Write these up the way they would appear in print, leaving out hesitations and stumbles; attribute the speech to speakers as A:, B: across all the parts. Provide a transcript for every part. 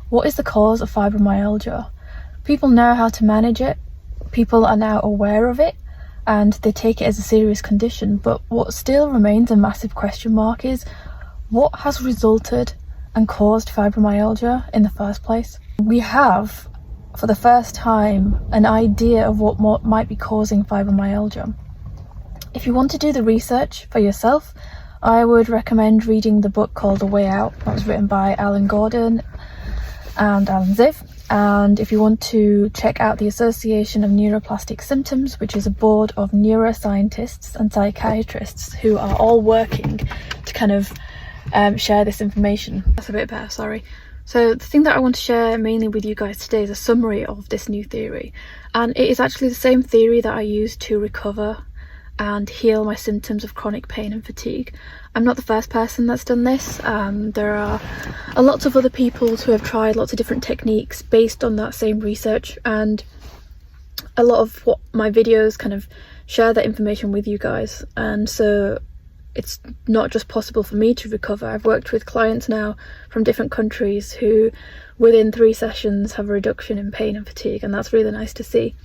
A: What is the cause of fibromyalgia? People know how to manage it, people are now aware of it, and they take it as a serious condition, but what still remains a massive question mark is what has resulted and caused fibromyalgia in the first place? We have, for the first time, an idea of what might be causing fibromyalgia. If you want to do the research for yourself, I would recommend reading the book called The Way Out. That was written by Alan Gordon and Alan Ziv. And if you want to check out the Association of Neuroplastic Symptoms, which is a board of neuroscientists and psychiatrists who are all working to kind of share this information. That's a bit better, sorry. So the thing that I want to share mainly with you guys today is a summary of this new theory. And it is actually the same theory that I used to recover and heal my symptoms of chronic pain and fatigue. I'm not the first person that's done this. There are lots of other people who have tried lots of different techniques based on that same research, and a lot of what my videos kind of share that information with you guys. And so it's not just possible for me to recover. I've worked with clients now from different countries who within 3 sessions have a reduction in pain and fatigue, and that's really nice to see.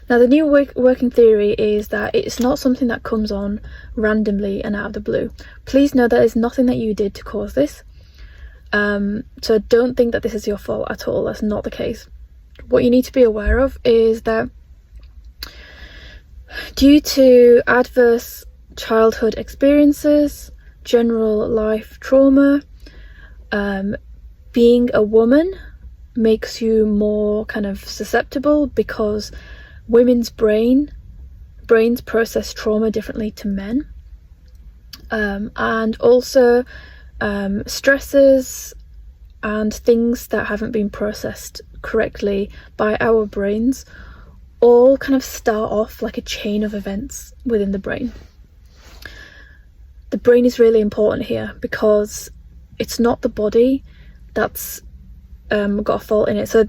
A: Now, the new working theory is that it's not something that comes on randomly and out of the blue. Please know that there's nothing that you did to cause this. So don't think that this is your fault at all. That's not the case. What you need to be aware of is that due to adverse childhood experiences, general life trauma, being a woman makes you more kind of susceptible because women's brains process trauma differently to men, and also stresses and things that haven't been processed correctly by our brains all kind of start off like a chain of events within the brain. The brain is really important here because it's not the body that's got a fault in it. So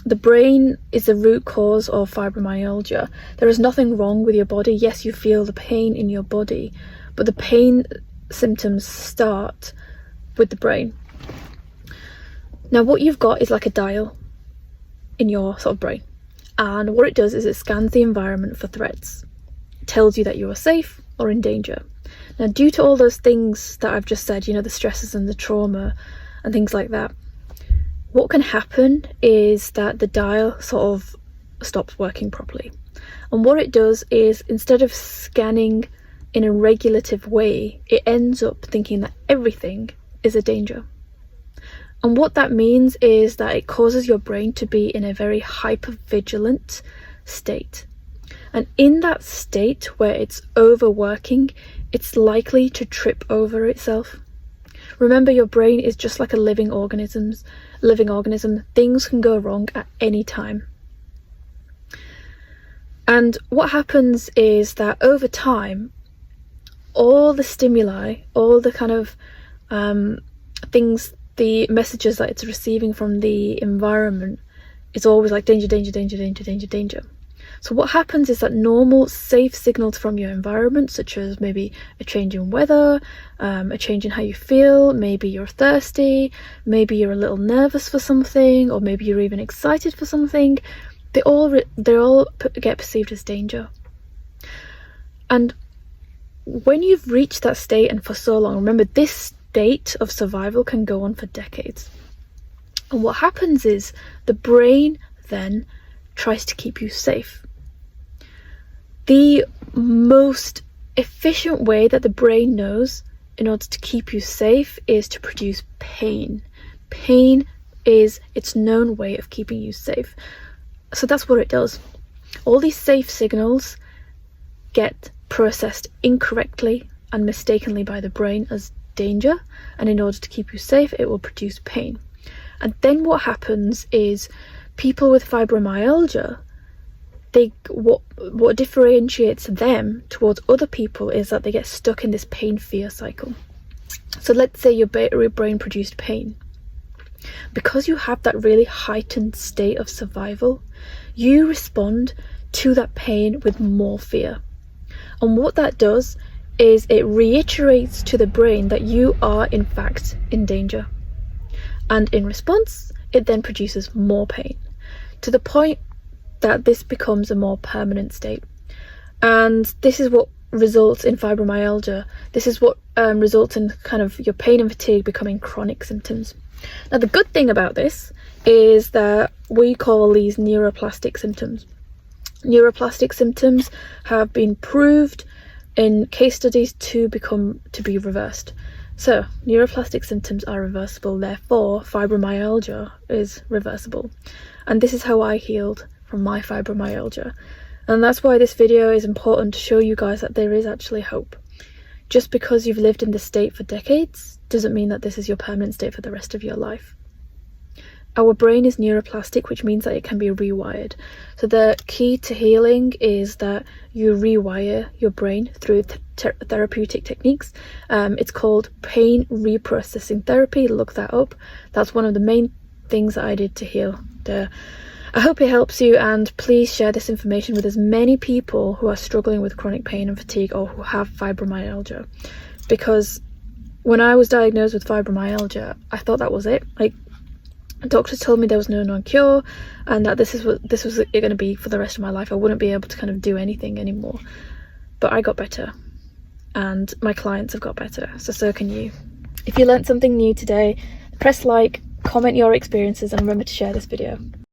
A: the brain is the root cause of fibromyalgia. There is nothing wrong with your body. Yes, you feel the pain in your body, but the pain symptoms start with the brain. Now, what you've got is like a dial in your sort of brain, and what it does is it scans the environment for threats. It tells you that you are safe or in danger. Now, due to all those things that I've just said, you know, the stresses and the trauma and things like that, what can happen is that the dial sort of stops working properly. And what it does is, instead of scanning in a regulative way, it ends up thinking that everything is a danger. And what that means is that it causes your brain to be in a very hyper-vigilant state. And in that state where it's overworking, it's likely to trip over itself. Remember, your brain is just like a living organism. Things can go wrong at any time. And what happens is that over time, all the stimuli, all the kind of things, the messages that it's receiving from the environment is always like danger, danger, danger, danger, danger, danger. So what happens is that normal safe signals from your environment, such as maybe a change in weather, a change in how you feel, maybe you're thirsty, maybe you're a little nervous for something, or maybe you're even excited for something, they all get perceived as danger. And when you've reached that state, and for so long, remember, this state of survival can go on for decades. And what happens is the brain then tries to keep you safe. The most efficient way that the brain knows in order to keep you safe is to produce pain. Pain is its known way of keeping you safe. So that's what it does. All these safe signals get processed incorrectly and mistakenly by the brain as danger, and in order to keep you safe, it will produce pain. And then what happens is people with fibromyalgia, what differentiates them towards other people is that they get stuck in this pain-fear cycle. So let's say your brain produced pain. Because you have that really heightened state of survival, you respond to that pain with more fear. And what that does is it reiterates to the brain that you are in fact in danger. And in response, it then produces more pain, to the point that this becomes a more permanent state. And this is what results in fibromyalgia. This is what results in kind of your pain and fatigue becoming chronic symptoms. Now, the good thing about this is that we call these neuroplastic symptoms. Neuroplastic symptoms have been proved in case studies to be reversed. So neuroplastic symptoms are reversible, therefore fibromyalgia is reversible. And this is how I healed from my fibromyalgia. And that's why this video is important, to show you guys that there is actually hope. Just because you've lived in this state for decades doesn't mean that this is your permanent state for the rest of your life. Our brain is neuroplastic, which means that it can be rewired. So the key to healing is that you rewire your brain through therapeutic techniques. It's called pain reprocessing therapy. Look that up. That's one of the main things that I did to heal. I hope it helps you, and please share this information with as many people who are struggling with chronic pain and fatigue, or who have fibromyalgia. Because when I was diagnosed with fibromyalgia, I thought that was it. Like, doctors told me there was no known cure, and that this was it going to be for the rest of my life. I wouldn't be able to kind of do anything anymore. But I got better, and my clients have got better, so can you. If you learnt something new today, press like, comment your experiences, and remember to share this video.